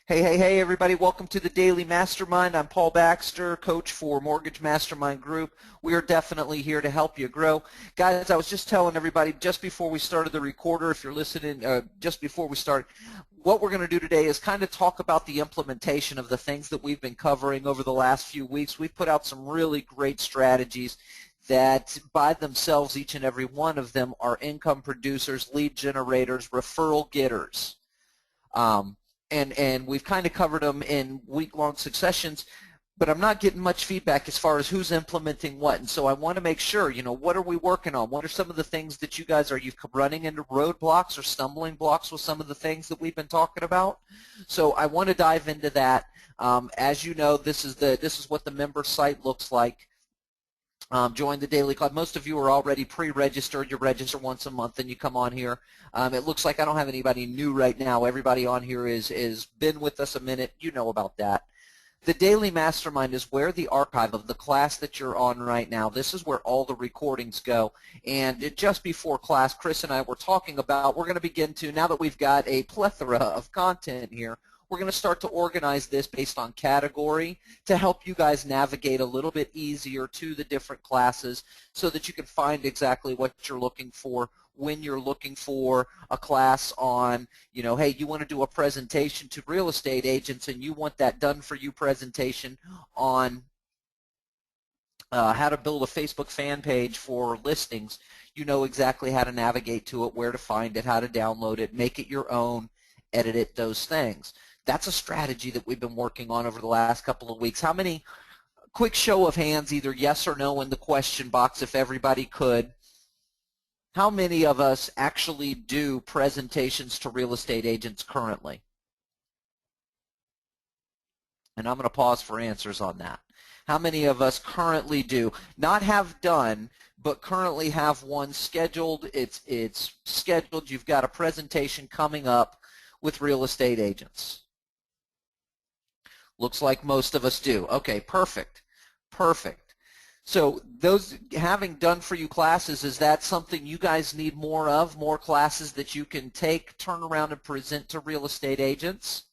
Hey, everybody. Welcome to the Daily Mastermind. I'm Paul Baxter, coach for Mortgage Mastermind Group. We are definitely here to help you grow. Guys, I was just telling everybody just before we started the recorder, if you're listening, just before we start, what we're going to do today is kind of talk about the implementation of the things that we've been covering over the last few weeks. We've put out some really great strategies that by themselves, each and every one of them are income producers, lead generators, referral getters. And we've kind of covered them in week-long successions, but I'm not getting much feedback as far as who's implementing what. And so I want to make sure, what are we working on? What are some of the things that you guys are running into roadblocks or stumbling blocks with some of the things that we've been talking about? So I want to dive into that. As you know, this is what the member site looks like. Join the daily club. Most of you are already pre-registered. You register once a month and you come on here. It looks like I don't have anybody new right now. Everybody on here is been with us a minute. You know about that. The Daily Mastermind is where the archive of the class that you're on right now, this is where all the recordings go. And just before class, Chris and I were talking about, we're going to begin to, now that we've got a plethora of content here, we're going to start to organize this based on category to help you guys navigate a little bit easier to the different classes so that you can find exactly what you're looking for when you're looking for a class on, hey, you want to do a presentation to real estate agents and you want that done for you presentation on how to build a Facebook fan page for listings. You know exactly how to navigate to it, where to find it, how to download it, make it your own, edit it, those things. That's a strategy that we've been working on over the last couple of weeks. How many, quick show of hands, either yes or no in the question box if everybody could, how many of us actually do presentations to real estate agents currently? And I'm going to pause for answers on that. How many of us currently do, not have done, but currently have one scheduled? It's scheduled. You've got a presentation coming up with real estate agents. Looks like most of us do. Okay, perfect. So those having done for you classes, is that something you guys need more of, more classes that you can take, turn around and present to real estate agents?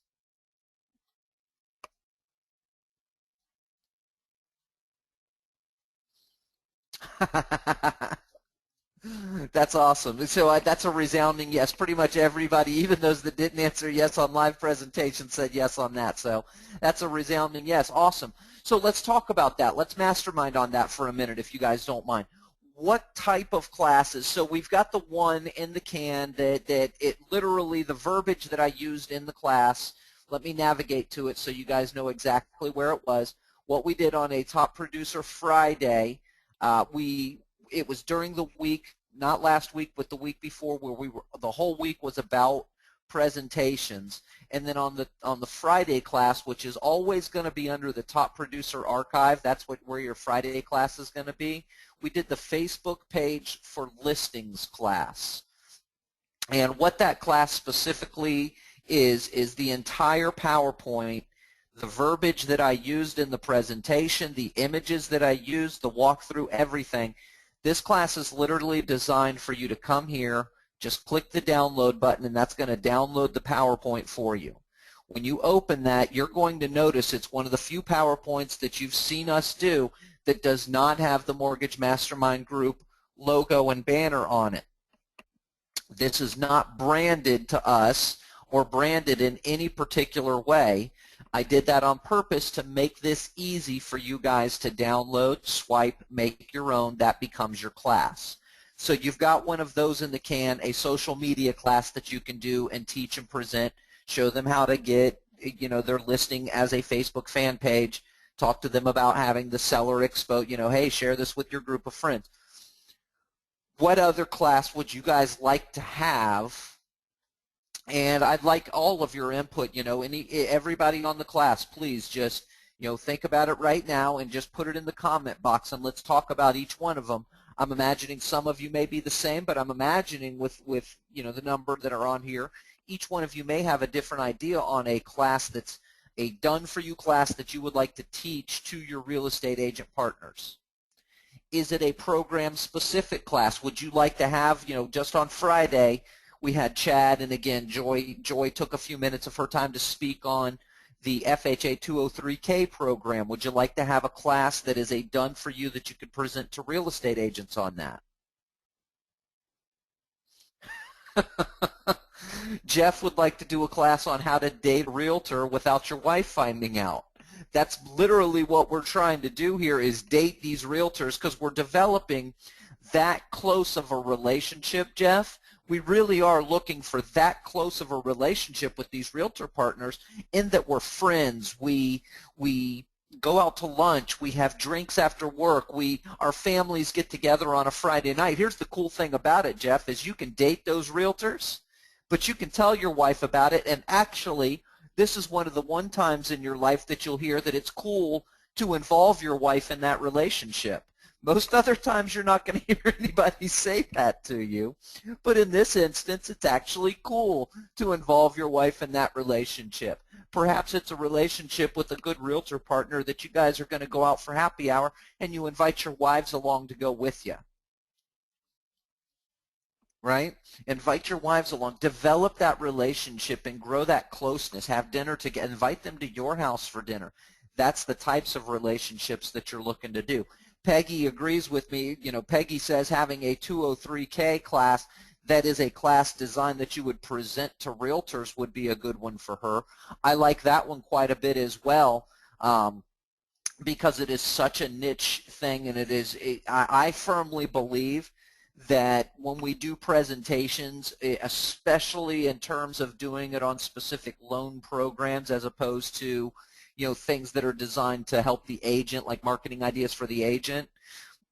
That's awesome. So that's a resounding yes. Pretty much everybody, even those that didn't answer yes on live presentation, said yes on that. So that's a resounding yes. Awesome. So let's talk about that. Let's mastermind on that for a minute if you guys don't mind. What type of classes? So we've got the one in the can that it literally, the verbiage that I used in the class, let me navigate to it so you guys know exactly where it was. What we did on a Top Producer Friday, it was during the week, not last week, but the week before, where the whole week was about presentations. And then on the Friday class, which is always going to be under the Top Producer Archive, that's where your Friday class is going to be, we did the Facebook page for listings class. And what that class specifically is the entire PowerPoint, the verbiage that I used in the presentation, the images that I used, the walkthrough, everything. This class is literally designed for you to come here, just click the download button, and that's going to download the PowerPoint for you. When you open that, you're going to notice it's one of the few PowerPoints that you've seen us do that does not have the Mortgage Mastermind Group logo and banner on it. This is not branded to us or branded in any particular way. I did that on purpose to make this easy for you guys to download, swipe, make your own. That becomes your class. So you've got one of those in the can, a social media class that you can do and teach and present, show them how to get their listing as a Facebook fan page, talk to them about having the seller expo, hey, share this with your group of friends. What other class would you guys like to have? And I'd like all of your input, everybody on the class, please just, think about it right now and just put it in the comment box and let's talk about each one of them. I'm imagining some of you may be the same, but I'm imagining with the number that are on here, each one of you may have a different idea on a class that's a done-for-you class that you would like to teach to your real estate agent partners. Is it a program-specific class? Would you like to have, just on Friday, We had Chad, and again, Joy took a few minutes of her time to speak on the FHA 203K program. Would you like to have a class that is a done for you that you could present to real estate agents on that? Jeff would like to do a class on how to date a realtor without your wife finding out. That's literally what we're trying to do here, is date these realtors, because we're developing that close of a relationship, Jeff. We really are looking for that close of a relationship with these realtor partners, in that we're friends. We go out to lunch. We have drinks after work. Our families get together on a Friday night. Here's the cool thing about it, Jeff, is you can date those realtors, but you can tell your wife about it. And actually, this is one of the times in your life that you'll hear that it's cool to involve your wife in that relationship. Most other times you're not going to hear anybody say that to you, but in this instance it's actually cool to involve your wife in that relationship. Perhaps it's a relationship with a good realtor partner that you guys are going to go out for happy hour and you invite your wives along to go with you. Right? Invite your wives along. Develop that relationship and grow that closeness. Have dinner together. Invite them to your house for dinner. That's the types of relationships that you're looking to do. Peggy agrees with me. You know, Peggy says having a 203K class, that is a class design that you would present to realtors, would be a good one for her. I like that one quite a bit as well, because it is such a niche thing, and I firmly believe that when we do presentations, especially in terms of doing it on specific loan programs as opposed to, you know, things that are designed to help the agent, like marketing ideas for the agent,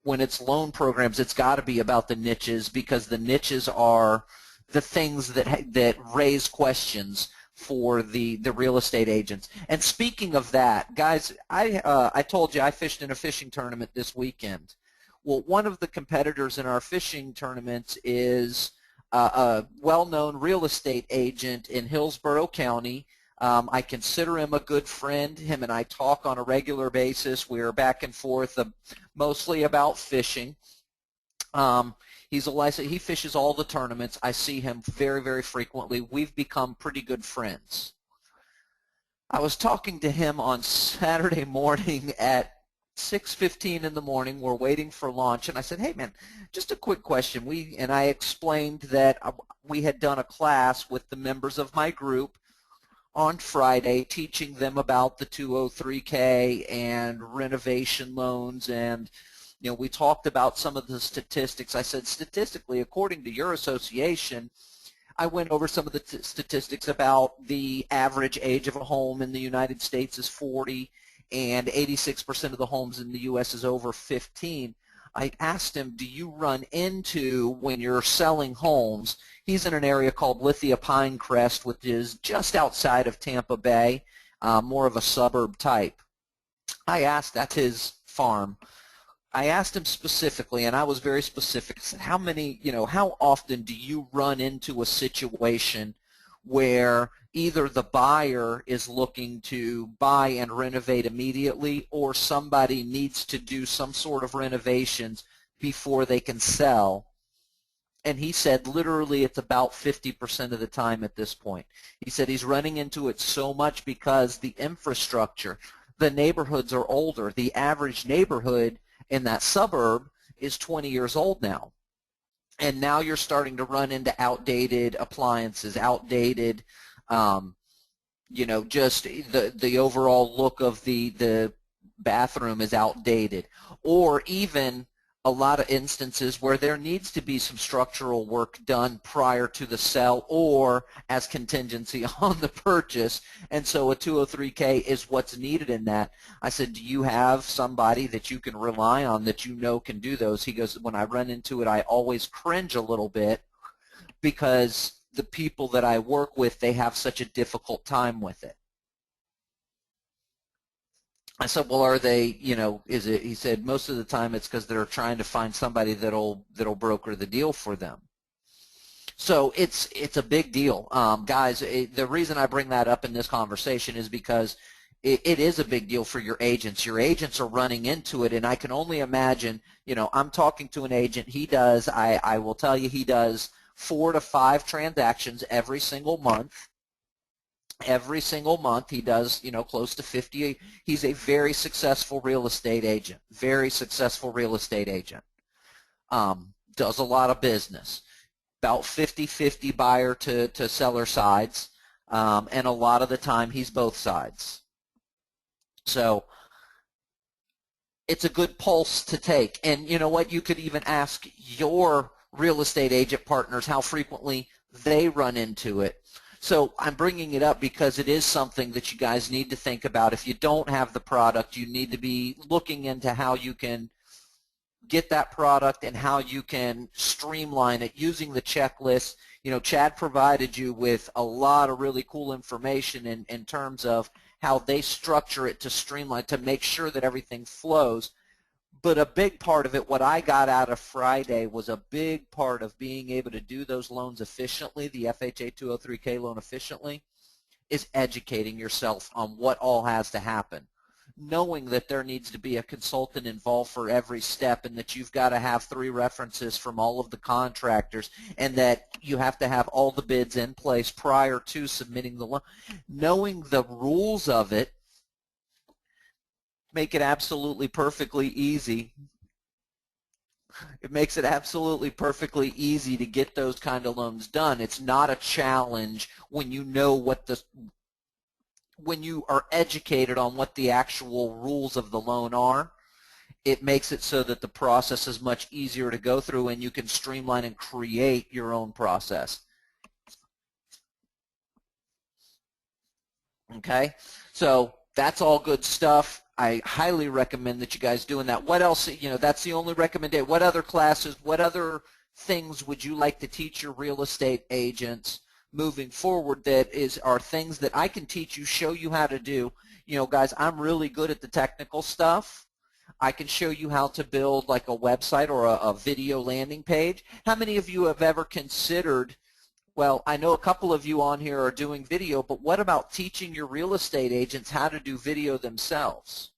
when it's loan programs, it's got to be about the niches, because the niches are the things that raise questions for the real estate agents. And speaking of that, guys, I told you I fished in a fishing tournament this weekend. Well, one of the competitors in our fishing tournaments is a well-known real estate agent in Hillsborough County. I consider him a good friend. Him and I talk on a regular basis. We're back and forth mostly about fishing. He's a licensed. He fishes all the tournaments. I see him very, very frequently. We've become pretty good friends. I was talking to him on Saturday morning at 6:15 in the morning. We're waiting for lunch, and I said, "Hey, man, just a quick question." I explained that we had done a class with the members of my group on Friday, teaching them about the 203K and renovation loans, and you know, we talked about some of the statistics. I said, statistically, according to your association, I went over some of the statistics about the average age of a home in the United States is 40, and 86% of the homes in the U.S. is over 15. I asked him, do you run into, when you're selling homes, he's in an area called Lithia Pinecrest, which is just outside of Tampa Bay, more of a suburb type. I asked, that's his farm. I asked him specifically, and I was very specific. I said, how often do you run into a situation where either the buyer is looking to buy and renovate immediately, or somebody needs to do some sort of renovations before they can sell? And he said literally it's about 50% of the time at this point. He said he's running into it so much because the infrastructure, the neighborhoods are older. The average neighborhood in that suburb is 20 years old now. And now you're starting to run into outdated appliances, outdated, just the overall look of the bathroom is outdated. Or even a lot of instances where there needs to be some structural work done prior to the sale or as contingency on the purchase, and so a 203K is what's needed in that. I said, do you have somebody that you can rely on that you know can do those? He goes, when I run into it, I always cringe a little bit because the people that I work with, they have such a difficult time with it. I said, well, are they, is it, he said, most of the time it's because they're trying to find somebody that'll broker the deal for them. So it's a big deal. Guys, the reason I bring that up in this conversation is because it is a big deal for your agents. Your agents are running into it, and I can only imagine, I'm talking to an agent. He does, I will tell you, he does 4 to 5 transactions every single month. Every single month he does, close to 50. He's a very successful real estate agent. Very successful real estate agent. Does a lot of business. About 50-50 buyer to seller sides. And a lot of the time he's both sides. So it's a good pulse to take. And you know what? You could even ask your real estate agent partners how frequently they run into it. So I'm bringing it up because it is something that you guys need to think about. If you don't have the product, you need to be looking into how you can get that product and how you can streamline it using the checklist. Chad provided you with a lot of really cool information in terms of how they structure it to streamline, to make sure that everything flows. But a big part of it, what I got out of Friday, was a big part of being able to do those loans efficiently, the FHA 203K loan efficiently, is educating yourself on what all has to happen. Knowing that there needs to be a consultant involved for every step, and that you've got to have 3 references from all of the contractors, and that you have to have all the bids in place prior to submitting the loan. Knowing the rules of it make it absolutely perfectly easy. It makes it absolutely perfectly easy to get those kind of loans done. It's not a challenge when you know when you are educated on what the actual rules of the loan are. It makes it so that the process is much easier to go through, and you can streamline and create your own process. Okay, so that's all good stuff. I highly recommend that you guys doing that. What else? That's the only recommendation. What other classes, what other things would you like to teach your real estate agents moving forward that are things that I can teach you, show you how to do? Guys, I'm really good at the technical stuff. I can show you how to build like a website or a video landing page. How many of you have ever considered, well, I know a couple of you on here are doing video, but what about teaching your real estate agents how to do video themselves?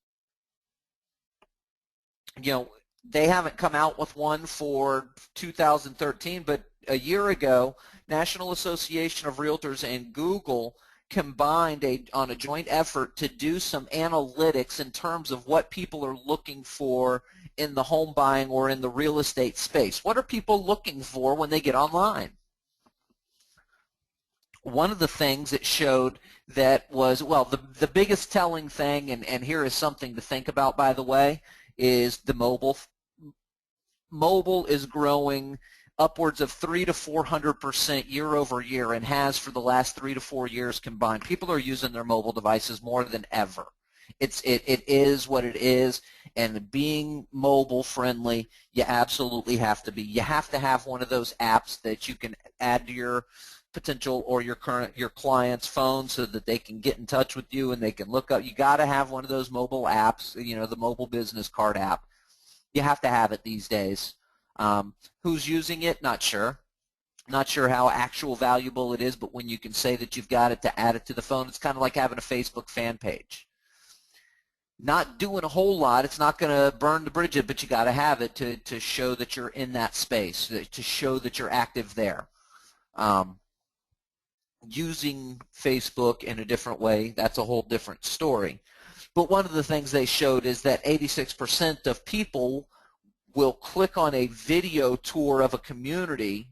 They haven't come out with one for 2013, but a year ago, National Association of Realtors and Google combined on a joint effort to do some analytics in terms of what people are looking for in the home buying or in the real estate space. What are people looking for when they get online? One of the things it showed that was, well, the biggest telling thing, and here is something to think about, by the way, is the mobile. Mobile is growing upwards of 300 to 400% year over year, and has for the last 3 to 4 years combined. People are using their mobile devices more than ever. It is what it is, and being mobile friendly, you absolutely have to be. You have to have one of those apps that you can add to your potential or your client's phone so that they can get in touch with you and they can look up. You got to have one of those mobile apps, the mobile business card app. You have to have it these days. Who's using it? Not sure. Not sure how actual valuable it is, but when you can say that you've got it to add it to the phone, it's kind of like having a Facebook fan page. Not doing a whole lot. It's not going to burn the bridge, but you got to have it to show that you're in that space, to show that you're active there. Using Facebook in a different way, that's a whole different story. But one of the things they showed is that 86% of people will click on a video tour of a community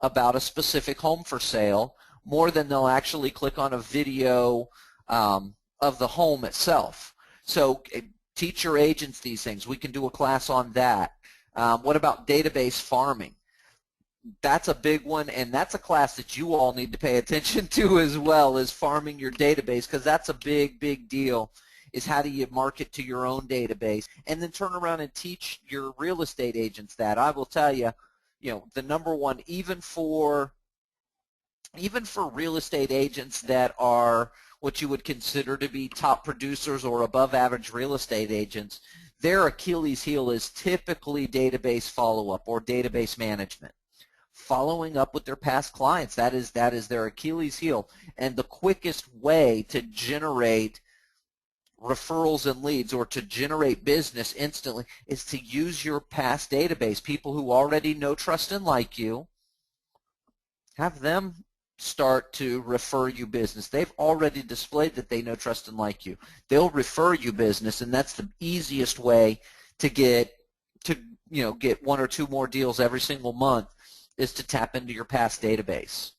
about a specific home for sale more than they'll actually click on a video of the home itself. So teach your agents these things. We can do a class on that. What about database farming? That's a big one, and that's a class that you all need to pay attention to as well, is farming your database, because that's a big, big deal, is how do you market to your own database, and then turn around and teach your real estate agents that. I will tell you, the number one, even for real estate agents that are what you would consider to be top producers or above average real estate agents, their Achilles heel is typically database follow-up or database management. Following up with their past clients, that is their Achilles heel. And the quickest way to generate referrals and leads, or to generate business instantly, is to use your past database, people who already know, trust, and like you, Have them start to refer you business. They've already displayed that they know, trust, and like you. They'll refer you business, and that's the easiest way to get get one or two more deals every single month, is to tap into your past database.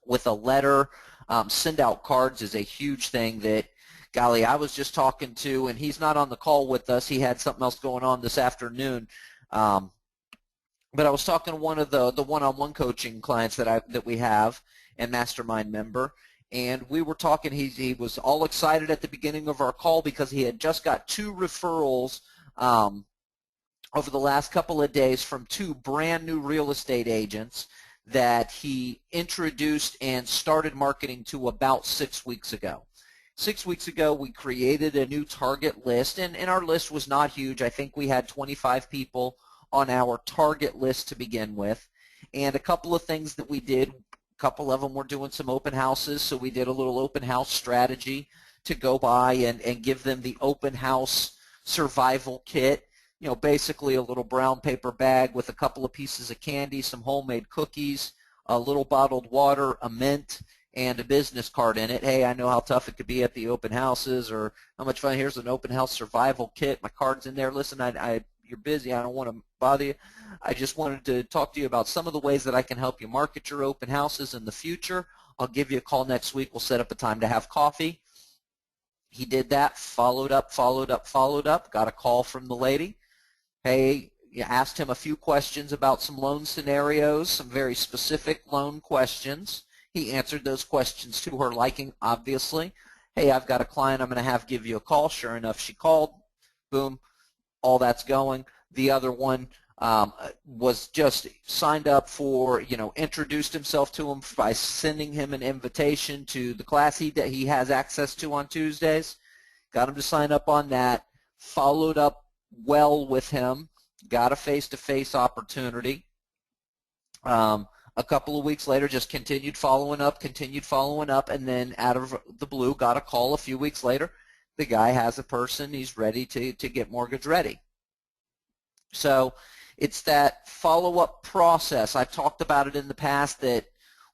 With a letter, send out cards is a huge thing that, golly, I was just talking to, and he's not on the call with us. He had something else going on this afternoon. But I was talking to one of the one-on-one coaching clients that we have, and Mastermind member, and we were talking. He was all excited at the beginning of our call because he had just got 2 referrals over the last couple of days from 2 brand new real estate agents that he introduced and started marketing to about 6 weeks ago. 6 weeks ago, we created a new target list, and our list was not huge. I think we had 25 people on our target list to begin with. And a couple of things that we did, a couple of them were doing some open houses, so we did a little open house strategy to go by and give them the open house survival kit. Basically a little brown paper bag with a couple of pieces of candy, some homemade cookies, a little bottled water, a mint, and a business card in it. Hey, I know how tough it could be at the open houses, or how much fun. Here's an open house survival kit. My card's in there. Listen, you're busy. I don't want to bother you. I just wanted to talk to you about some of the ways that I can help you market your open houses in the future. I'll give you a call next week. We'll set up a time to have coffee. He did that, followed up, got a call from the lady. Hey, you asked him a few questions about some loan scenarios, some very specific loan questions. He answered those questions to her liking, obviously. Hey, I've got a client I'm going to have give you a call. Sure enough, she called. Boom, all that's going. The other one was just signed up for, introduced himself to him by sending him an invitation to the class he has access to on Tuesdays. Got him to sign up on that. Followed up well with him. Got a face-to-face opportunity. A couple of weeks later, just continued following up, and then out of the blue, got a call a few weeks later. The guy has a person. He's ready to get mortgage ready. So it's that follow-up process. I've talked about it in the past that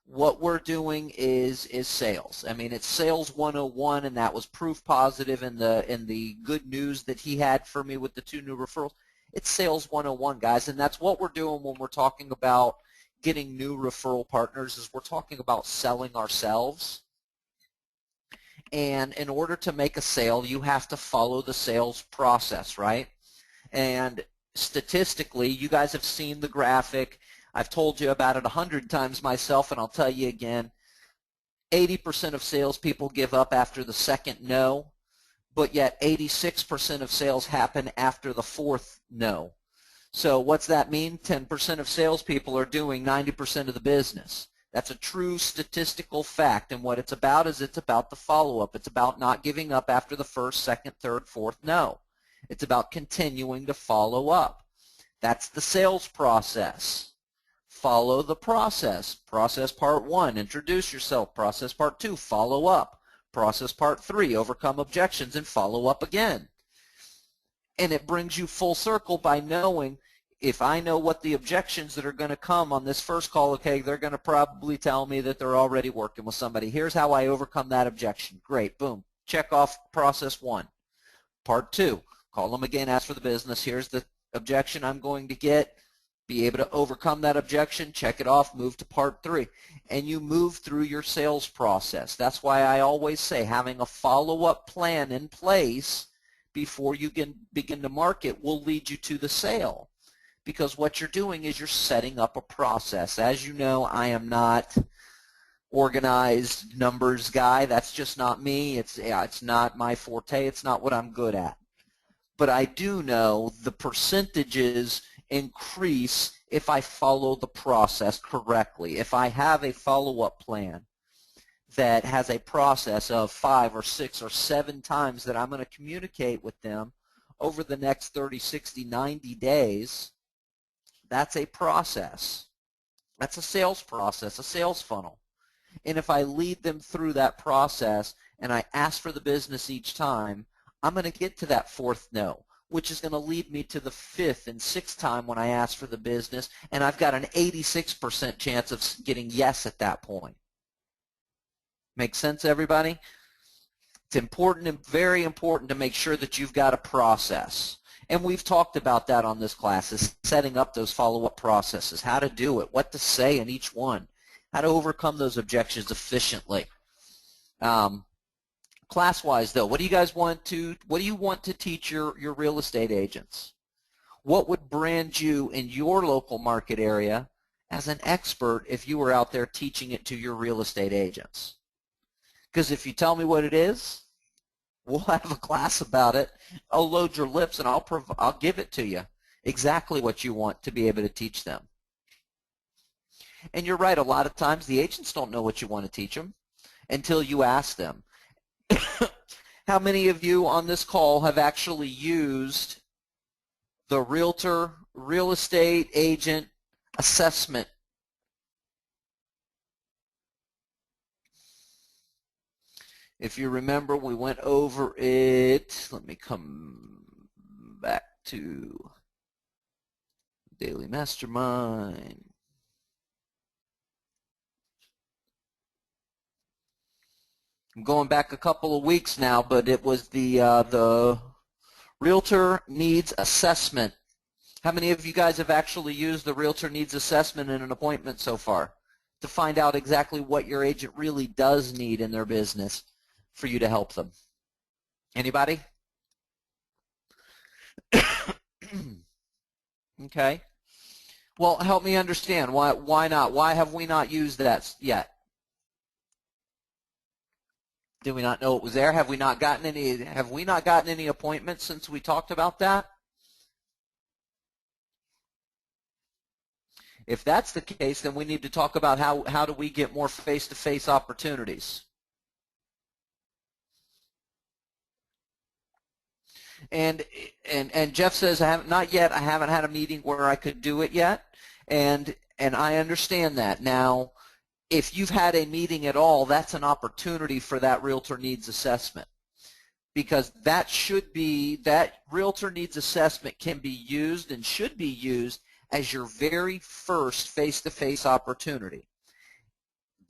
what we're doing is sales. I mean, it's sales 101, and that was proof positive in the good news that he had for me with the 2 new referrals. It's sales 101, guys, and that's what we're doing when we're talking about getting new referral partners, is we're talking about selling ourselves. And in order to make a sale, you have to follow the sales process, right? And statistically, you guys have seen the graphic. I've told you about it 100 times myself, and I'll tell you again. 80% of salespeople give up after the second no, but yet 86% of sales happen after the 4th no. So what's that mean? 10% of salespeople are doing 90% of the business. That's a true statistical fact, and what it's about is it's about the follow-up. It's about not giving up after the 1st, 2nd, 3rd, 4th no. It's about continuing to follow up. That's the sales process. Follow the process. Process part 1, introduce yourself. Process part 2, follow up. Process part 3, overcome objections and follow up again. And it brings you full circle by knowing, if I know what the objections that are going to come on this first call, okay, they're going to probably tell me that they're already working with somebody. Here's how I overcome that objection. Great, boom. Check off process 1. Part 2, call them again, ask for the business. Here's the objection I'm going to get. Be able to overcome that objection, check it off, move to part 3. And you move through your sales process. That's why I always say having a follow-up plan in place before you can begin to market will lead you to the sale. Because what you're doing is you're setting up a process. As you know, I am not organized numbers guy. That's just not me. It's not my forte. It's not what I'm good at. But I do know the percentages increase if I follow the process correctly. If I have a follow-up plan that has a process of 5 or 6 or 7 times that I'm going to communicate with them over the next 30, 60, 90 days, that's a process. That's a sales process, a sales funnel. And if I lead them through that process and I ask for the business each time, I'm going to get to that 4th no. which is going to lead me to the 5th and 6th time when I ask for the business, and I've got an 86% chance of getting yes at that point. Make sense, everybody? It's important and very important to make sure that you've got a process. And we've talked about that on this class, is setting up those follow-up processes, how to do it, what to say in each one, how to overcome those objections efficiently. Class-wise, though, what do you want to teach your real estate agents? What would brand you in your local market area as an expert if you were out there teaching it to your real estate agents? Because if you tell me what it is, we'll have a class about it. I'll load your lips and I'll give it to you, exactly what you want to be able to teach them. And you're right, a lot of times the agents don't know what you want to teach them until you ask them. How many of you on this call have actually used the realtor, real estate agent assessment? If you remember, we went over it. Let me come back to Daily Mastermind. I'm going back a couple of weeks now, but it was the Realtor Needs Assessment. How many of you guys have actually used the Realtor Needs Assessment in an appointment so far to find out exactly what your agent really does need in their business for you to help them? Anybody? Okay. Well, help me understand. Why not? Why have we not used that yet? Did we not know it was there? Have we not gotten any appointments since we talked about that? If that's the case, then we need to talk about how do we get more face-to-face opportunities. And Jeff says, not yet. I haven't had a meeting where I could do it yet, and I understand that. Now, if you've had a meeting at all, that's an opportunity for that Realtor Needs Assessment, because that Realtor Needs Assessment can be used and should be used as your very first face-to-face opportunity.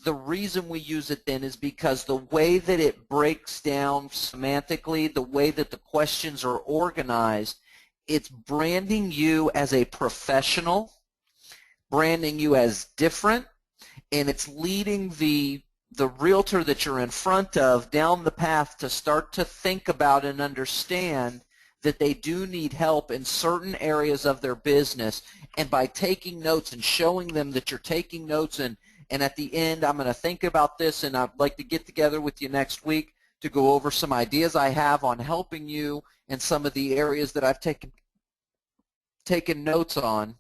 The reason we use it then is because the way that it breaks down semantically, the way that the questions are organized, it's branding you as a professional, branding you as different, and it's leading the realtor that you're in front of down the path to start to think about and understand that they do need help in certain areas of their business. And by taking notes and showing them that you're taking notes, and at the end, I'm going to think about this, and I'd like to get together with you next week to go over some ideas I have on helping you in some of the areas that I've taken notes on.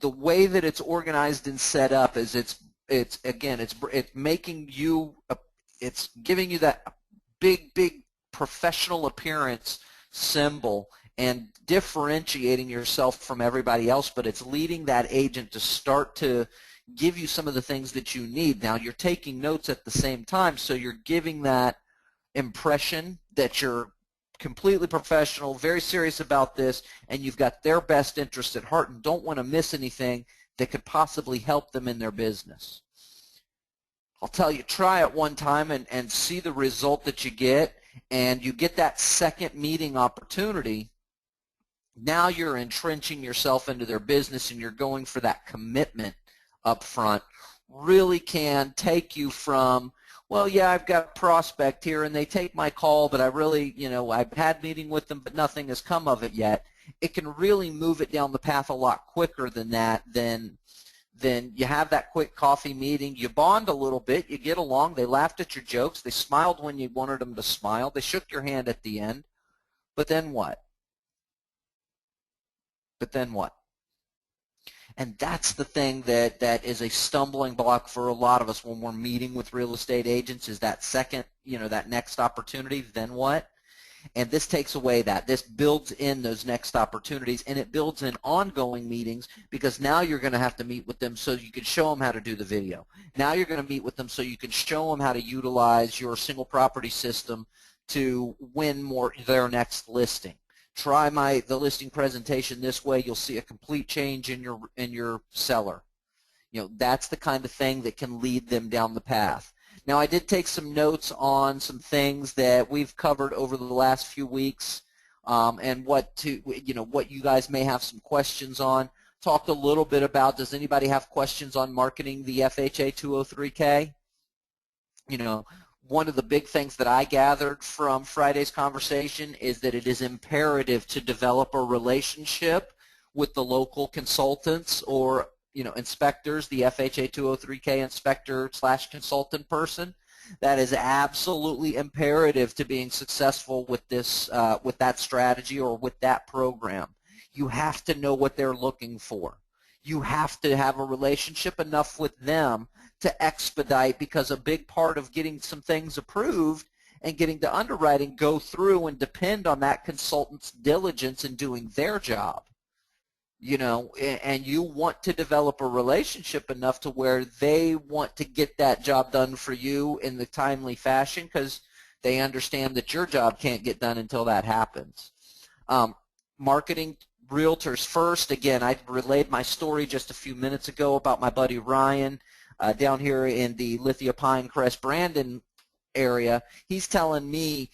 The way that it's organized and set up is it's making you, it's giving you that big professional appearance symbol and differentiating yourself from everybody else, but it's leading that agent to start to give you some of the things that you need. Now, you're taking notes at the same time, so you're giving that impression that you're completely professional, very serious about this, and you've got their best interest at heart and don't want to miss anything that could possibly help them in their business. I'll tell you, try it one time and see the result that you get, and you get that second meeting opportunity. Now you're entrenching yourself into their business and you're going for that commitment up front. Really can take you from, well, yeah, I've got a prospect here and they take my call, but I really, I've had meeting with them, but nothing has come of it yet. It can really move it down the path a lot quicker than that. Then you have that quick coffee meeting, you bond a little bit, you get along, they laughed at your jokes, they smiled when you wanted them to smile, they shook your hand at the end, but then what? And that's the thing that is a stumbling block for a lot of us when we're meeting with real estate agents, is that second, that next opportunity, then what? And this takes away that. This builds in those next opportunities, and it builds in ongoing meetings, because now you're going to have to meet with them so you can show them how to do the video. Now you're going to meet with them so you can show them how to utilize your single property system to win their next listing. Try the listing presentation this way. You'll see a complete change in your seller. That's the kind of thing that can lead them down the path. Now, I did take some notes on some things that we've covered over the last few weeks, and what you guys may have some questions on. Talked a little bit about, does anybody have questions on marketing the FHA 203K? One of the big things that I gathered from Friday's conversation is that it is imperative to develop a relationship with the local consultants or inspectors, the FHA 203K inspector/consultant person. That is absolutely imperative to being successful with with that strategy or with that program. You have to know what they're looking for. You have to have a relationship enough with them to expedite, because a big part of getting some things approved and getting to underwriting go through and depend on that consultant's diligence in doing their job. And you want to develop a relationship enough to where they want to get that job done for you in the timely fashion, because they understand that your job can't get done until that happens. Marketing realtors first. Again, I relayed my story just a few minutes ago about my buddy Ryan down here in the Lithia Pinecrest Brandon area. He's telling me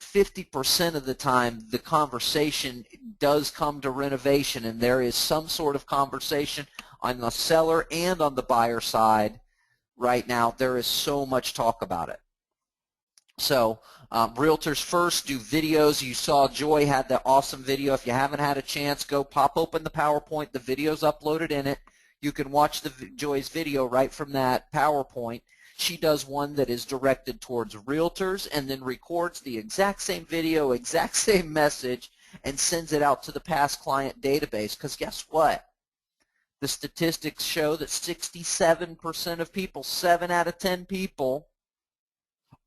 50% of the time the conversation does come to renovation, and there is some sort of conversation on the seller and on the buyer side right now. There is so much talk about it. So realtors first, do videos. You saw Joy had that awesome video. If you haven't had a chance, go pop open the PowerPoint. The video's uploaded in it. You can watch Joy's video right from that PowerPoint. She does one that is directed towards realtors and then records the exact same video, exact same message, and sends it out to the past client database. Because guess what? The statistics show that 67% of people, 7 out of 10 people,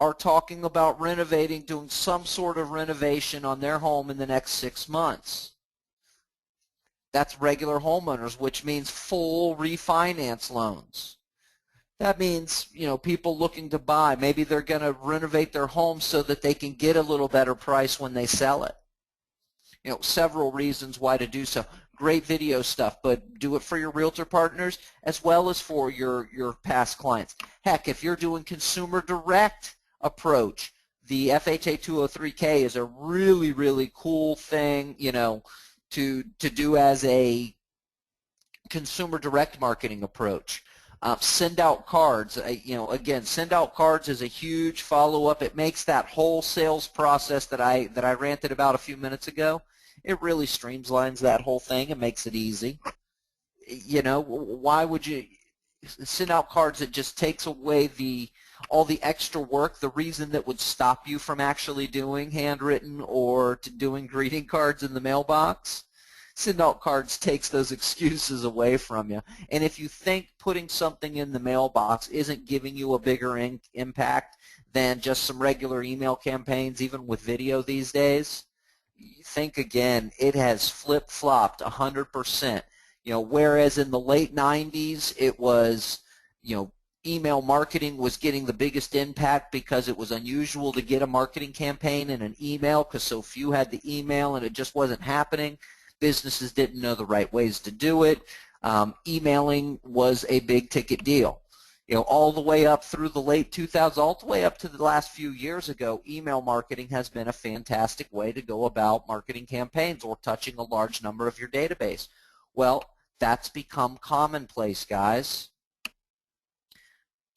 are talking about renovating, doing some sort of renovation on their home in the next 6 months. That's regular homeowners, which means full refinance loans. That means, people looking to buy. Maybe they're going to renovate their home so that they can get a little better price when they sell it. Several reasons why to do so. Great video stuff, but do it for your realtor partners as well as for your past clients. Heck, if you're doing consumer direct approach, the FHA 203K is a really, really cool thing, to do as a consumer direct marketing approach. Send out cards. Again, send out cards is a huge follow-up. It makes that whole sales process that I ranted about a few minutes ago, it really streamlines that whole thing and makes it easy. Why would you send out cards? It just takes away all the extra work, the reason that would stop you from actually doing handwritten or doing greeting cards in the mailbox. Send out cards takes those excuses away from you. And if you think putting something in the mailbox isn't giving you a bigger impact than just some regular email campaigns, even with video these days, think again. It has flip-flopped 100%. Whereas in the late 90s it was, email marketing was getting the biggest impact because it was unusual to get a marketing campaign in an email because so few had the email and it just wasn't happening. Businesses didn't know the right ways to do it. Emailing was a big ticket deal. All the way up through the late 2000s, all the way up to the last few years ago, email marketing has been a fantastic way to go about marketing campaigns or touching a large number of your database. Well, that's become commonplace, guys.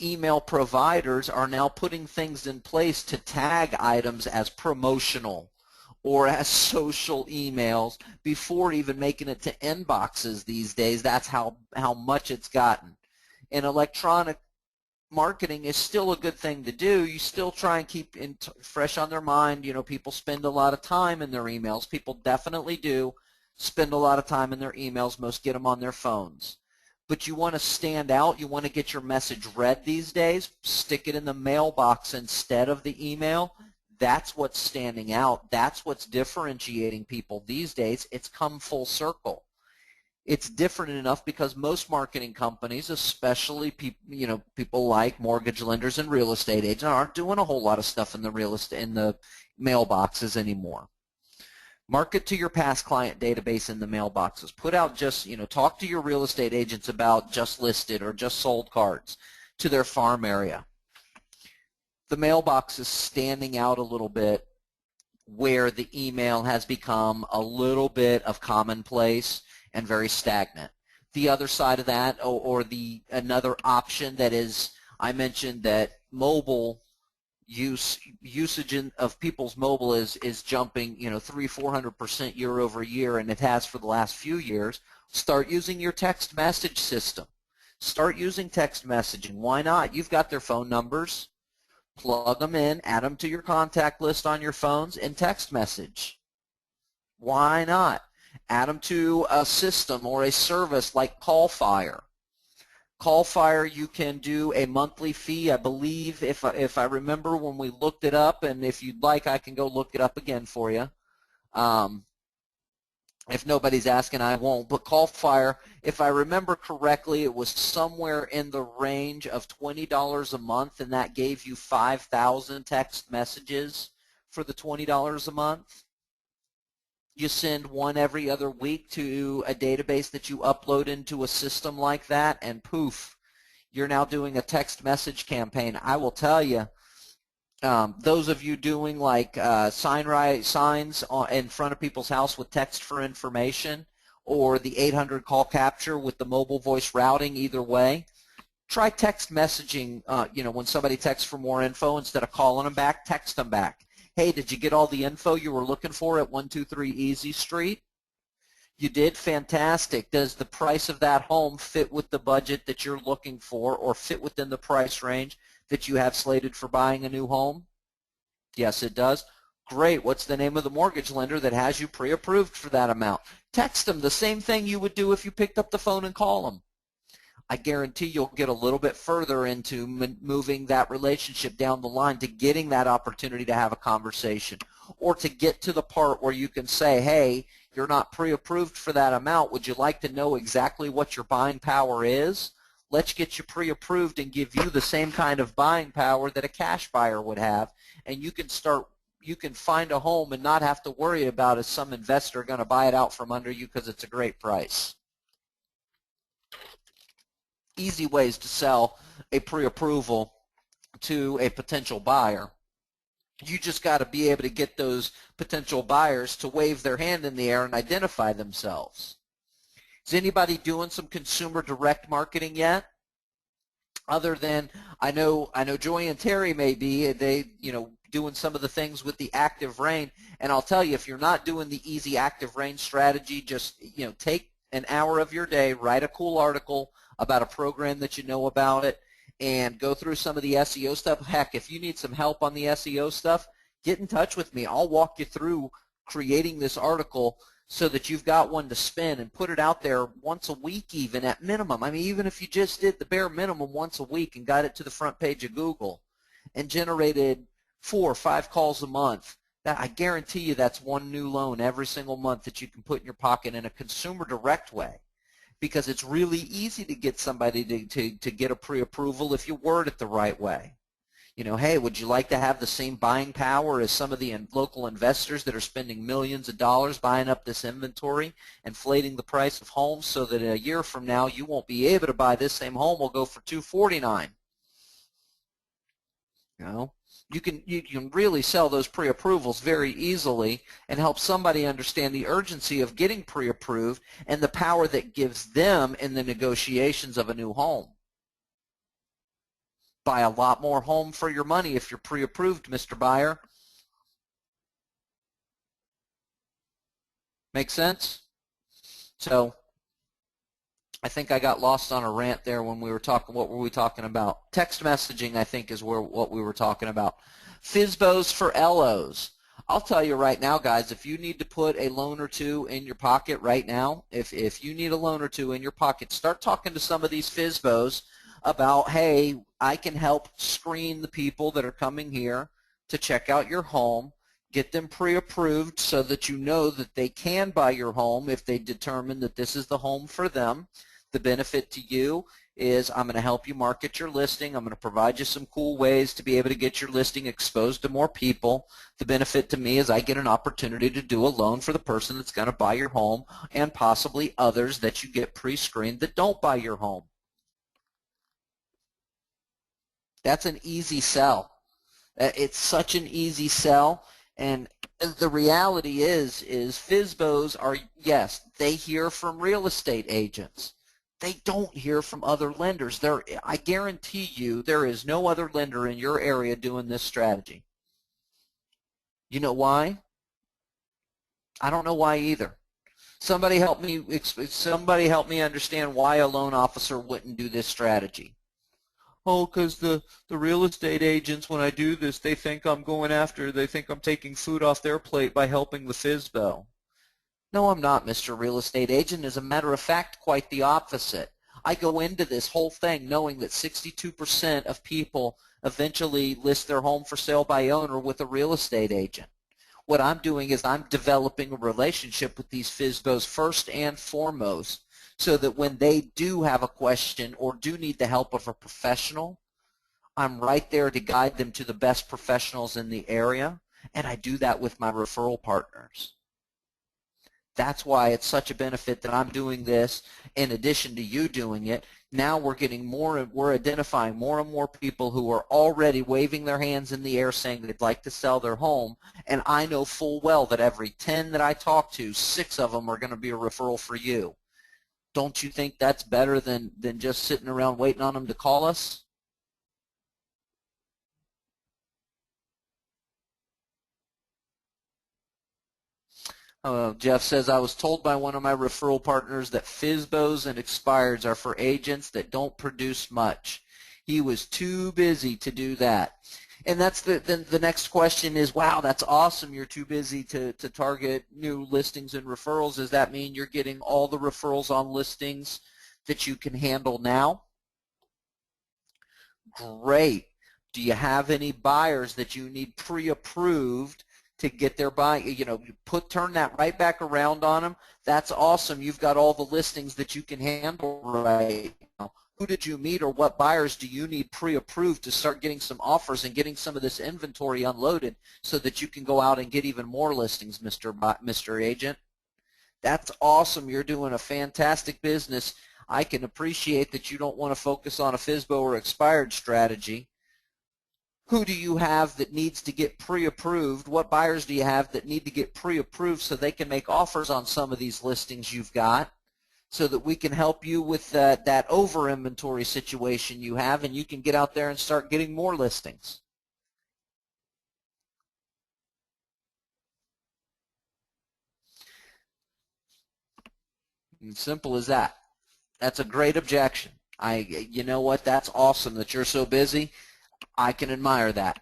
Email providers are now putting things in place to tag items as promotional or as social emails before even making it to inboxes these days. That's how much it's gotten. And electronic marketing is still a good thing to do. You still try and keep fresh on their mind. People spend a lot of time in their emails. People definitely do spend a lot of time in their emails. Most get them on their phones. But you want to stand out. You want to get your message read these days. Stick it in the mailbox instead of the email. That's what's standing out. That's what's differentiating people these days. It's come full circle. It's different enough because most marketing companies, especially people like mortgage lenders and real estate agents, aren't doing a whole lot of stuff in the mailboxes anymore. Market to your past client database in the mailboxes. Put out talk to your real estate agents about just listed or just sold cards to their farm area. The mailbox is standing out a little bit where the email has become a little bit of commonplace and very stagnant. The other side of that, or another option that is, I mentioned that mobile usage of people's mobile is jumping 300-400% year over year, and it has for the last few years. Start using your text message system. Start using text messaging. Why not? You've got their phone numbers. Plug them in, add them to your contact list on your phones, and text message. Why not? Add them to a system or a service like CallFire. CallFire, you can do a monthly fee, I believe, if I remember when we looked it up, and if you'd like, I can go look it up again for you. If nobody's asking, I won't. But CallFire, if I remember correctly, it was somewhere in the range of $20 a month, and that gave you 5,000 text messages for the $20 a month. You send one every other week to a database that you upload into a system like that, and poof, you're now doing a text message campaign. I will tell you, those of you doing like signs in front of people's house with text for information, or the 800 call capture with the mobile voice routing, either way, try text messaging. When somebody texts for more info, instead of calling them back, text them back. Hey, did you get all the info you were looking for at 123 Easy Street? You did? Fantastic. Does the price of that home fit with the budget that you're looking for, or fit within the price range that you have slated for buying a new home? Yes, it does. Great. What's the name of the mortgage lender that has you pre-approved for that amount? Text them the same thing you would do if you picked up the phone and call them. I guarantee you'll get a little bit further into moving that relationship down the line to getting that opportunity to have a conversation, or to get to the part where you can say, hey, you're not pre-approved for that amount. Would you like to know exactly what your buying power is? Let's get you pre-approved and give you the same kind of buying power that a cash buyer would have, and you can find a home and not have to worry about is some investor going to buy it out from under you because it's a great price. Easy ways to sell a pre-approval to a potential buyer. You just got to be able to get those potential buyers to wave their hand in the air and identify themselves. Is anybody doing some consumer direct marketing yet? Other than, I know Joy and Terry may be, doing some of the things with the active rain. And I'll tell you, if you're not doing the easy active rain strategy, just take an hour of your day, write a cool article about a program that you know about it, and go through some of the SEO stuff. Heck, if you need some help on the SEO stuff, get in touch with me. I'll walk you through creating this article so that you've got one to spin, and put it out there once a week even at minimum. I mean, even if you just did the bare minimum once a week and got it to the front page of Google and generated 4 or 5 calls a month, that, I guarantee you that's one new loan every single month that you can put in your pocket in a consumer direct way. Because it's really easy to get somebody to get a pre-approval if you word it the right way. Hey, would you like to have the same buying power as some of the local investors that are spending millions of dollars buying up this inventory, inflating the price of homes so that a year from now you won't be able to buy this same home will go for $249? You can really sell those pre-approvals very easily and help somebody understand the urgency of getting pre-approved and the power that gives them in the negotiations of a new home. Buy a lot more home for your money if you're pre-approved, Mr. Buyer. Make sense? So I think I got lost on a rant there when we were talking. What were we talking about? Text messaging, I think, is what we were talking about. FSBOs for LOs. I'll tell you right now, guys, if you need to put a loan or two in your pocket right now, if you need a loan or two in your pocket, start talking to some of these FSBOs about, hey, I can help screen the people that are coming here to check out your home. Get them pre-approved so that you know that they can buy your home if they determine that this is the home for them. The benefit to you is I'm going to help you market your listing. I'm going to provide you some cool ways to be able to get your listing exposed to more people. The benefit to me is I get an opportunity to do a loan for the person that's going to buy your home and possibly others that you get pre-screened that don't buy your home. That's an easy sell. It's such an easy sell. And the reality is FSBOs are, yes, they hear from real estate agents. They don't hear from other lenders. I guarantee you there is no other lender in your area doing this strategy. You know why? I don't know why either. Somebody help me understand why a loan officer wouldn't do this strategy. Oh, because the real estate agents, when I do this, they think I'm taking food off their plate by helping the FSBO. No, I'm not, Mr. Real Estate Agent. As a matter of fact, quite the opposite. I go into this whole thing knowing that 62% of people eventually list their home for sale by owner with a real estate agent. What I'm doing is I'm developing a relationship with these FSBOs first and foremost, so that when they do have a question or do need the help of a professional, I'm right there to guide them to the best professionals in the area, and I do that with my referral partners. That's why it's such a benefit that I'm doing this in addition to you doing it. Now we're identifying more and more people who are already waving their hands in the air saying they'd like to sell their home, and I know full well that every 10 that I talk to, 6 of them are going to be a referral for you. Don't you think that's better than just sitting around waiting on them to call us? Jeff says, I was told by one of my referral partners that FSBOs and expireds are for agents that don't produce much. He was too busy to do that. And that's the next question is, wow, that's awesome. You're too busy to target new listings and referrals. Does that mean you're getting all the referrals on listings that you can handle now? Great. Do you have any buyers that you need pre-approved to get their buy? Turn that right back around on them. That's awesome. You've got all the listings that you can handle right now. Who did you meet, or what buyers do you need pre-approved to start getting some offers and getting some of this inventory unloaded so that you can go out and get even more listings, Mr. Agent? That's awesome. You're doing a fantastic business. I can appreciate that you don't want to focus on a FSBO or expired strategy. Who do you have that needs to get pre-approved? What buyers do you have that need to get pre-approved so they can make offers on some of these listings you've got, so that we can help you with that over-inventory situation you have, and you can get out there and start getting more listings? And simple as that. That's a great objection. You know what? That's awesome that you're so busy. I can admire that.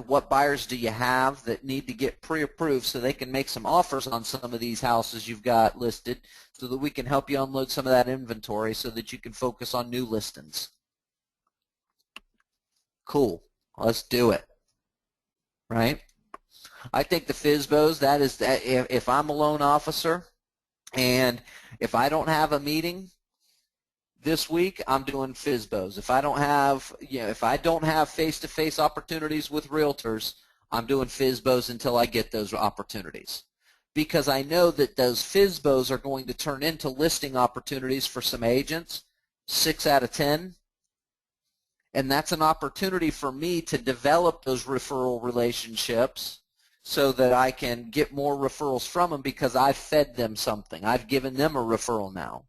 What buyers do you have that need to get pre-approved so they can make some offers on some of these houses you've got listed, so that we can help you unload some of that inventory so that you can focus on new listings? Cool. Let's do it. Right? I think the FSBOs, if I'm a loan officer and if I don't have a meeting this week, I'm doing FSBOs. If I don't have face-to-face opportunities with realtors, I'm doing FSBOs until I get those opportunities, because I know that those FSBOs are going to turn into listing opportunities for some agents, 6 out of 10, and that's an opportunity for me to develop those referral relationships so that I can get more referrals from them, because I've fed them something. I've given them a referral now.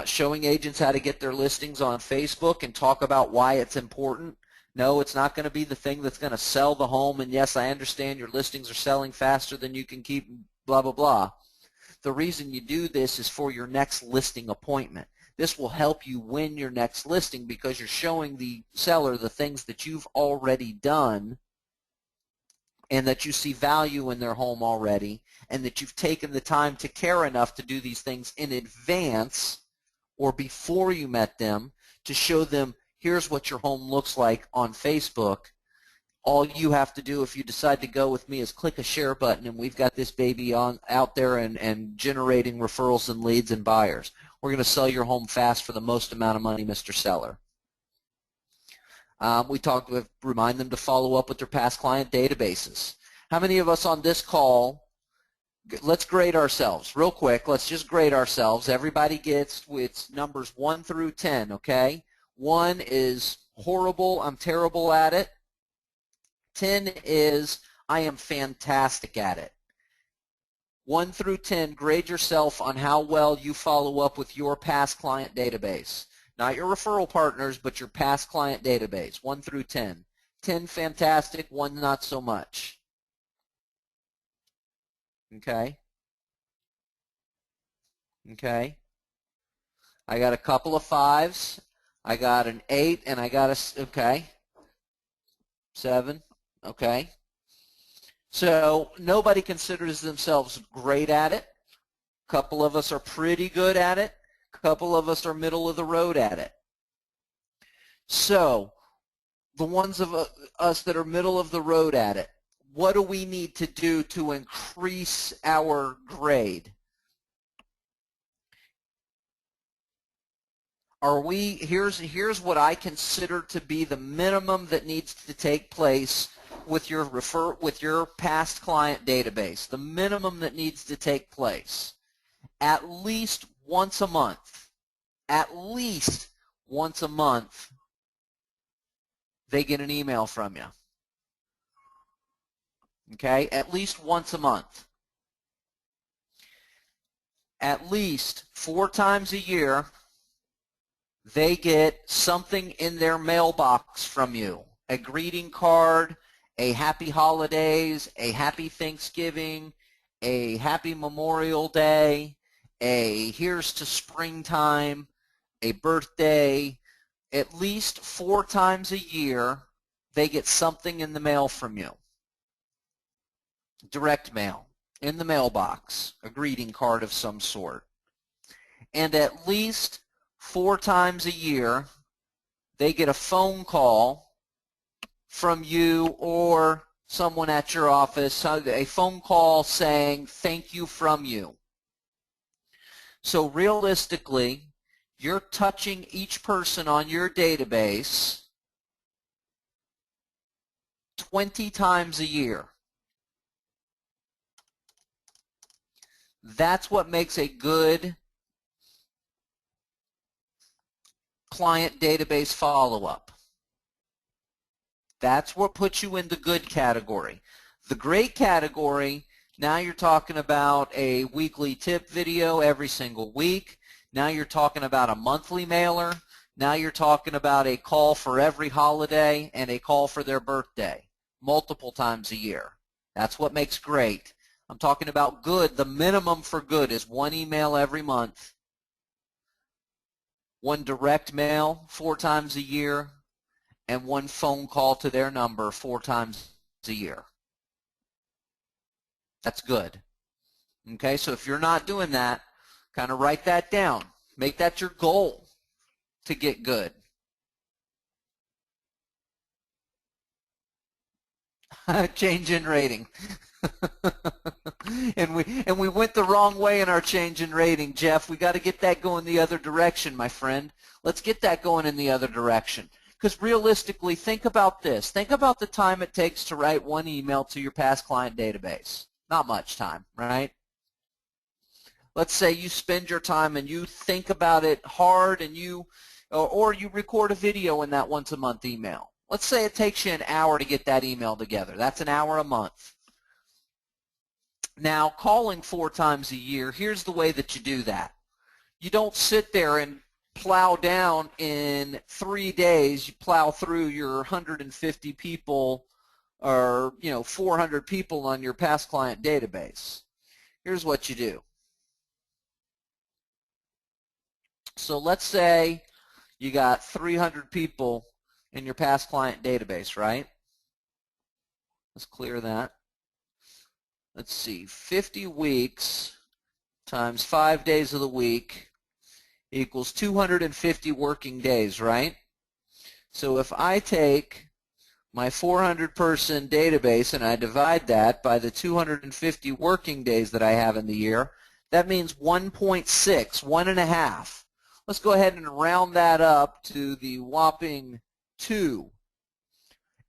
Showing agents how to get their listings on Facebook and talk about why it's important. No, it's not going to be the thing that's going to sell the home. And yes, I understand your listings are selling faster than you can keep, blah, blah, blah. The reason you do this is for your next listing appointment. This will help you win your next listing, because you're showing the seller the things that you've already done and that you see value in their home already, and that you've taken the time to care enough to do these things in advance or before you met them, to show them, here's what your home looks like on Facebook. All you have to do if you decide to go with me is click a share button, and we've got this baby out there and generating referrals and leads and buyers. We're going to sell your home fast for the most amount of money, Mr. Seller. We talked with, remind them to follow up with their past client databases. How many of us on this call, let's grade ourselves real quick. Let's just grade ourselves. Everybody gets with numbers 1 through 10, okay? 1 is horrible, I'm terrible at it. 10 is I am fantastic at it. 1 through 10, grade yourself on how well you follow up with your past client database. Not your referral partners, but your past client database, 1 through 10. 10 fantastic, 1 not so much. Okay? Okay? I got a couple of 5s. I got an 8, and I got a, okay, 7. Okay? So nobody considers themselves great at it. A couple of us are pretty good at it. A couple of us are middle of the road at it. So the ones of us that are middle of the road at it, what do we need to do to increase our grade? Here's what I consider to be the minimum that needs to take place with your past client database. The minimum that needs to take place. At least once a month. At least once a month, they get an email from you. Okay? At least once a month. At least 4 times a year, they get something in their mailbox from you. A greeting card, a happy holidays, a happy Thanksgiving, a happy Memorial Day, a here's to springtime, a birthday. At least 4 times a year, they get something in the mail from you. Direct mail, in the mailbox, a greeting card of some sort. And at least 4 times a year, they get a phone call from you or someone at your office, a phone call saying thank you from you. So realistically, you're touching each person on your database 20 times a year. That's what makes a good client database follow-up. That's what puts you in the good category. The great category, now you're talking about a weekly tip video every single week. Now you're talking about a monthly mailer. Now you're talking about a call for every holiday and a call for their birthday multiple times a year. That's what makes great. I'm talking about good. The minimum for good is 1 email every month, 1 direct mail 4 times a year, and 1 phone call to their number 4 times a year. That's good. Okay, so if you're not doing that, kind of write that down. Make that your goal to get good. Change in rating. and we went the wrong way in our change in rating, Jeff. We got to get that going the other direction, my friend. Let's get that going in the other direction. Because realistically, think about this. Think about the time it takes to write 1 email to your past client database. Not much time, right? Let's say you spend your time and you think about it hard, and or you record a video in that once a month email. Let's say it takes you an hour to get that email together. That's an hour a month. Now, calling 4 times a year, here's the way that you do that. You don't sit there and plow down in 3 days. You plow through your 150 people or 400 people on your past client database. Here's what you do. So let's say you got 300 people in your past client database, right? Let's clear that. Let's see, 50 weeks times 5 days of the week equals 250 working days, right? So if I take my 400-person database and I divide that by the 250 working days that I have in the year, that means 1.6, 1.5. Let's go ahead and round that up to the whopping 2.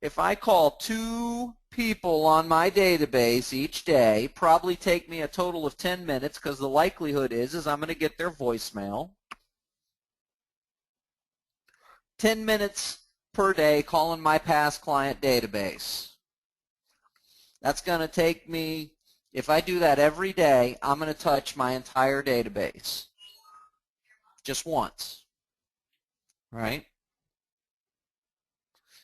If I call 2 people on my database each day, probably take me a total of 10 minutes because the likelihood is I'm going to get their voicemail. 10 minutes per day calling my past client database. That's going to take me, if I do that every day, I'm going to touch my entire database just once, right?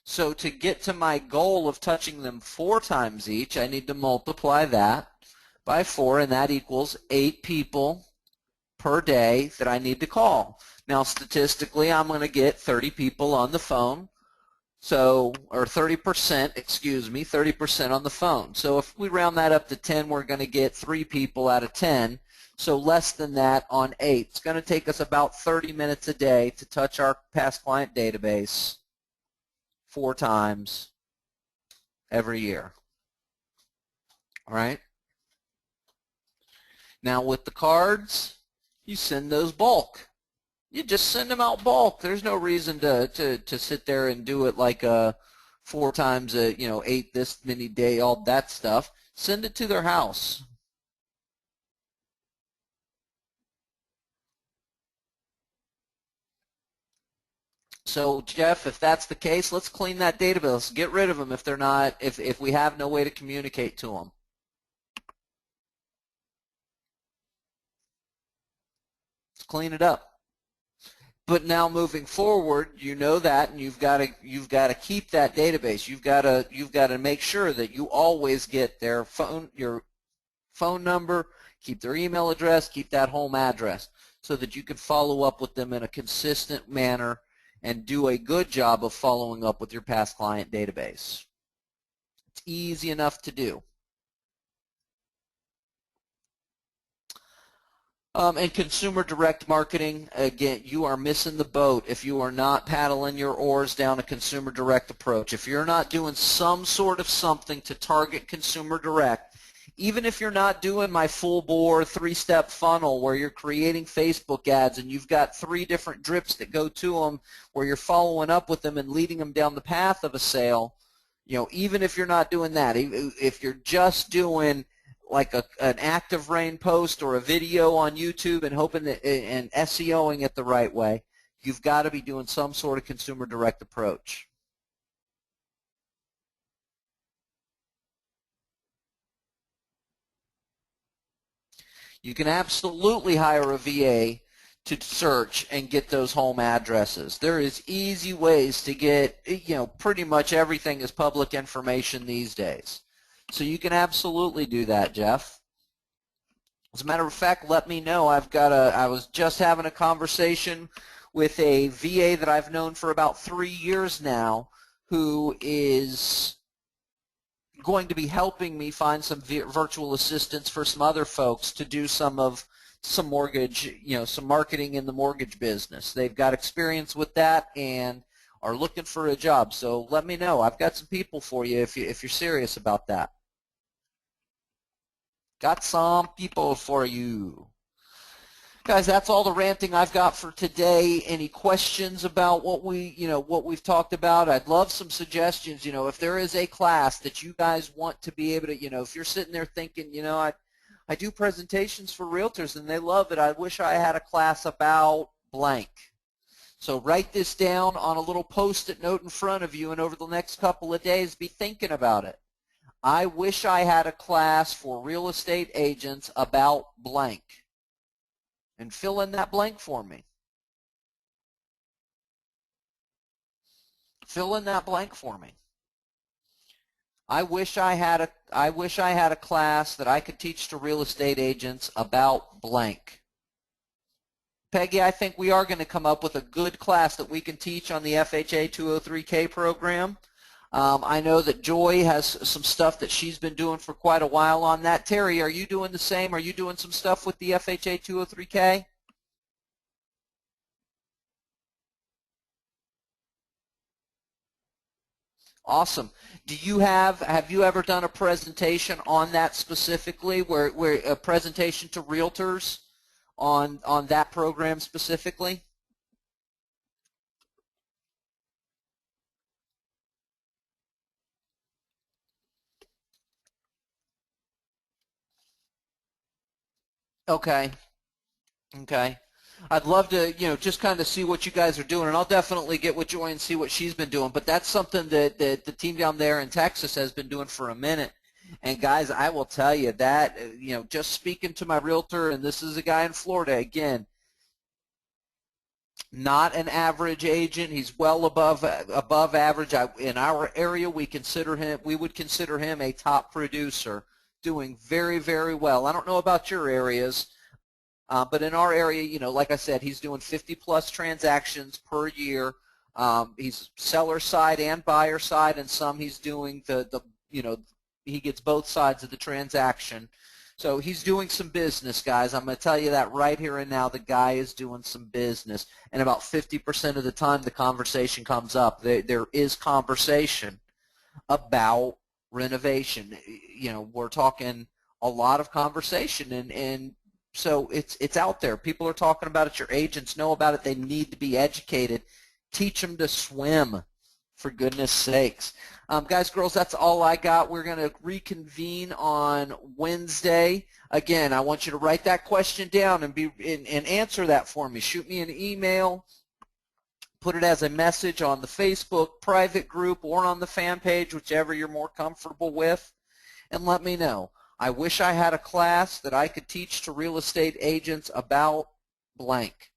So to get to my goal of touching them 4 times each, I need to multiply that by 4, and that equals 8 people per day that I need to call. Now, statistically, I'm going to get 30 people on the phone, so, or 30%, excuse me, 30% on the phone. So if we round that up to 10, we're going to get 3 people out of 10, so less than that on 8. It's going to take us about 30 minutes a day to touch our past client database 4 times every year. All right? Now with the cards, you send those bulk. You just send them out bulk. There's no reason to sit there and do it like 4 times 8 this many day, all that stuff. Send it to their house. So Jeff, if that's the case, let's clean that database. Get rid of them if they're not, if we have no way to communicate to them. Let's clean it up. But now moving forward, you know that, and you've got to keep that database. You've got to make sure that you always get their your phone number, keep their email address, keep that home address, so that you can follow up with them in a consistent manner and do a good job of following up with your past client database. It's easy enough to do. And consumer direct marketing, again, you are missing the boat if you are not paddling your oars down a consumer direct approach. If you're not doing some sort of something to target consumer direct, even if you're not doing my full bore 3-step funnel where you're creating Facebook ads and you've got 3 different drips that go to them where you're following up with them and leading them down the path of a sale, even if you're not doing that, if you're just doing like an active rain post or a video on YouTube and hoping that and SEOing it the right way, you've got to be doing some sort of consumer direct approach. You can absolutely hire a VA to search and get those home addresses. There is easy ways to get, pretty much everything is public information these days. So you can absolutely do that, Jeff. As a matter of fact, let me know. I was just having a conversation with a VA that I've known for about 3 years now who is going to be helping me find some virtual assistants for some other folks to do some mortgage, some marketing in the mortgage business. They've got experience with that and are looking for a job. So let me know. I've got some people for you if you're serious about that. Got some people for you. Guys, that's all the ranting I've got for today. Any questions about what we've talked about? I'd love some suggestions. If there is a class that you guys want to be able to, if you're sitting there thinking, I do presentations for realtors and they love it. I wish I had a class about blank. So write this down on a little Post-it note in front of you, and over the next couple of days, be thinking about it. I wish I had a class for real estate agents about blank. And fill in that blank for me. Fill in that blank for me. I wish I had a class that I could teach to real estate agents about blank. Peggy, I think we are going to come up with a good class that we can teach on the FHA 203K program. I know that Joy has some stuff that she's been doing for quite a while on that. Terry, are you doing the same? Are you doing some stuff with the FHA 203K? Awesome. Have you ever done a presentation on that specifically, where a presentation to realtors on that program specifically? Okay. Okay. I'd love to, just kind of see what you guys are doing, and I'll definitely get with Joy and see what she's been doing. But that's something that the team down there in Texas has been doing for a minute. And guys, I will tell you that, just speaking to my realtor, and this is a guy in Florida, again, not an average agent. He's well above average. In our area, we would consider him a top producer, doing very, very well. I don't know about your areas. But in our area, like I said, he's doing 50-plus transactions per year. He's seller side and buyer side, and some he's doing he gets both sides of the transaction. So he's doing some business, guys. I'm going to tell you that right here and now. The guy is doing some business, and about 50% of the time the conversation comes up. There is conversation about renovation. We're talking a lot of conversation, and so it's out there. People are talking about it. Your agents know about it. They need to be educated. Teach them to swim, for goodness sakes. Guys, girls, that's all I got. We're going to reconvene on Wednesday. Again, I want you to write that question down and answer that for me. Shoot me an email. Put it as a message on the Facebook private group or on the fan page, whichever you're more comfortable with, and let me know. I wish I had a class that I could teach to real estate agents about blank.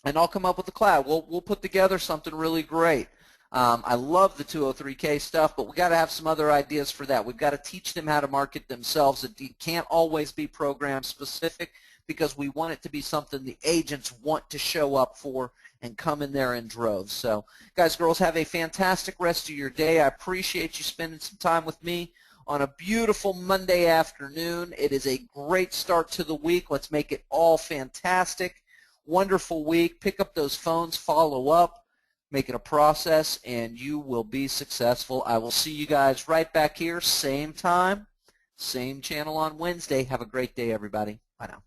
And I'll come up with a class. We'll put together something really great. I love the 203K stuff, but we've got to have some other ideas for that. We've got to teach them how to market themselves. It can't always be program specific, because we want it to be something the agents want to show up for and come in there in droves. So, guys, girls, have a fantastic rest of your day. I appreciate you spending some time with me on a beautiful Monday afternoon. It is a great start to the week. Let's make it all fantastic. Wonderful week. Pick up those phones, follow up, make it a process, and you will be successful. I will see you guys right back here, same time, same channel on Wednesday. Have a great day, everybody. Bye now.